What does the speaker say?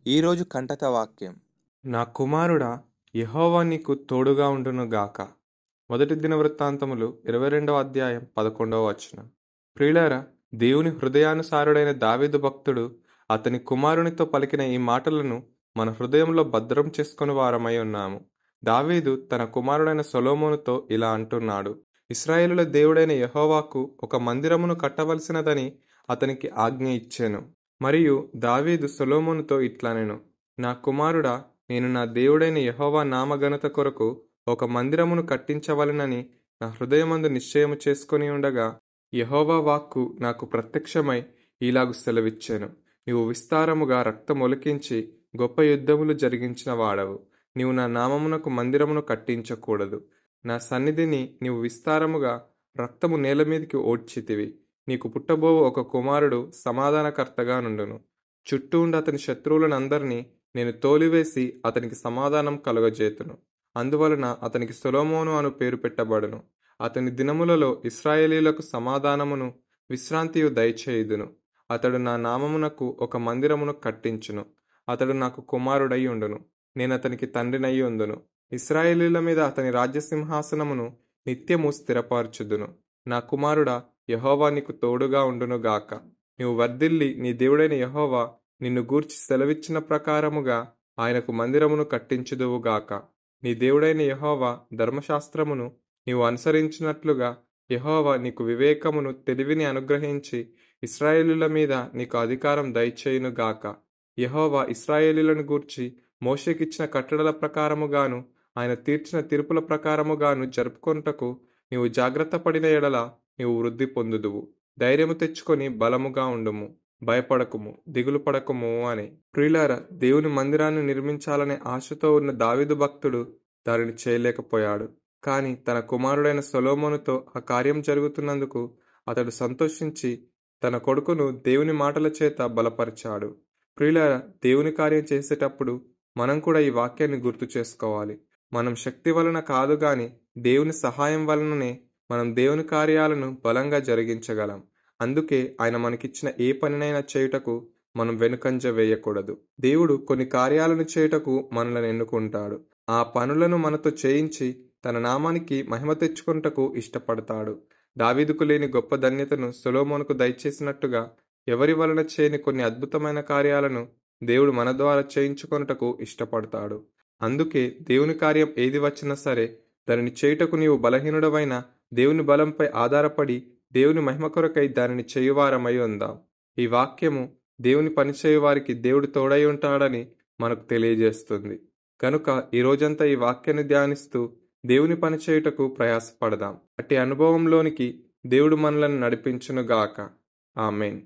ఈరోజు కంటక వాక్యం. నా కుమారుడా, యెహోవా నీకు తోడుగా ఉండునుగాక. మొదటి దినవృత్తాంతములు 22వ అధ్యాయం 11వ వచనం. ప్రియులారా, దేవుని హృదయానుసారుడైన దావీదు భక్తుడు అతని కుమారునితో పలికిన ఈ మాటలను మన హృదయంలో భద్రం చేసుకుని వారమై ఉన్నాము. దావీదు తన కుమారుడైన సొలొమోనుతో ఇలా అంటున్నాడు: ఇశ్రాయేలుల దేవుడైన యెహోవాకు ఒక మందిరమును కట్టవలసినదని అతనికి ఆజ్ఞ ఇచ్చెను. మరియు దావీదు సొలొమోనుతో ఇట్లనెను: నా కుమారుడా, నేను నా దేవుడైన యెహోవా నామఘనత కొరకు ఒక మందిరమును కట్టించవలెనని నా హృదయమందు నిశ్చయము చేసుకొని ఉండగా, యెహోవా వాక్కు నాకు ప్రత్యక్షమై ఈలాగు సెలవిచ్చెను: నీవు విస్తారముగా రక్తమొలికించి గొప్ప యుద్ధములు జరిగించిన వాడవు. నీవు నా నామమునకు మందిరమును కట్టించకూడదు. నా సన్నిధిని నీవు విస్తారముగా రక్తము నేల మీదికి ఓడ్చితివి. నీకు పుట్టబోవు ఒక కుమారుడు సమాధానకర్తగా నుండును. చుట్టూ ఉండి అతని శత్రువులనందరినీ నేను తోలివేసి అతనికి సమాధానం కలుగజేతును. అందువలన అతనికి సొలొమోను అను పేరు పెట్టబడును. అతని దినములలో ఇశ్రాయేలీయులకు సమాధానమును విశ్రాంతియు దయచేయుదును. అతడు నా నామమునకు ఒక మందిరమును కట్టించును. అతడు నాకు కుమారుడై ఉండును. నేను అతనికి తండ్రినై ఉందును. ఇశ్రాయేలీయుల మీద అతని రాజ్యసింహాసనమును నిత్యము స్థిరపరచుదును. నా కుమారుడా, యెహోవా నీకు తోడుగా ఉండునుగాక. నీవు వర్ధిల్లి నీ దేవుడైన యెహోవా నిన్ను గూర్చి సెలవిచ్చిన ప్రకారముగా ఆయనకు మందిరమును కట్టించుదువుగాక. నీ దేవుడైన యెహోవా ధర్మశాస్త్రమును నీవు అనుసరించినట్లుగా యెహోవా నీకు వివేకమును తెలివిని అనుగ్రహించి ఇశ్రాయేలీయుల మీద నీకు అధికారం దయచేయునుగాక. యెహోవా ఇశ్రాయేలీయులను గూర్చి మోషేకిచ్చిన కట్టడల ప్రకారముగాను ఆయన తీర్చిన తీర్పుల ప్రకారముగాను జరుపుకొనుటకు నీవు జాగ్రత్త పడిన ఎడల నీవు వృద్ధి పొందుదువు. ధైర్యము తెచ్చుకొని బలముగా ఉండుము, భయపడకుము, దిగులు పడకుము అని. ప్రియులారా, దేవుని మందిరాన్ని నిర్మించాలనే ఆశతో ఉన్న దావీదు భక్తుడు దానిని చేయలేకపోయాడు. కానీ తన కుమారుడైన సొలొమోనుతో ఆ కార్యం జరుగుతున్నందుకు అతడు సంతోషించి తన కొడుకును దేవుని మాటల చేత బలపరిచాడు. ప్రియులారా, దేవుని కార్యం చేసేటప్పుడు మనం కూడా ఈ వాక్యాన్ని గుర్తు చేసుకోవాలి. మనం శక్తి వలన కాదు గాని దేవుని సహాయం వలననే మనం దేవుని కార్యాలను బలంగా జరిగించగలం. అందుకే ఆయన మనకిచ్చిన ఏ పనినైనా చేయుటకు మనం వెనుకంజ వేయకూడదు. దేవుడు కొన్ని కార్యాలను చేయుటకు మనల్ని ఎన్నుకుంటాడు. ఆ పనులను మనతో చేయించి తన నామానికి మహిమ తెచ్చుకొనుటకు ఇష్టపడతాడు. దావీదుకు లేని గొప్ప ధన్యతను సొలొమోనుకు దయచేసినట్టుగా ఎవరి వలన చేయని కొన్ని అద్భుతమైన కార్యాలను దేవుడు మన ద్వారా చేయించుకొనుటకు ఇష్టపడతాడు. అందుకే దేవుని కార్యం ఏది వచ్చినా సరే దానిని చేయుటకు నీవు బలహీనుడవైన దేవుని బలంపై ఆధారపడి దేవుని మహిమ కొరకై దానిని చేయువారమై ఉందాం. ఈ వాక్యము దేవుని పనిచేయు వారికి దేవుడు తోడై ఉంటాడని మనకు తెలియజేస్తుంది. కనుక ఈ రోజంతా ఈ వాక్యాన్ని ధ్యానిస్తూ దేవుని పని చేయుటకు ప్రయాసపడదాం. అట్టి అనుభవంలోనికి దేవుడు మనలను నడిపించునుగాక. ఆమేన్.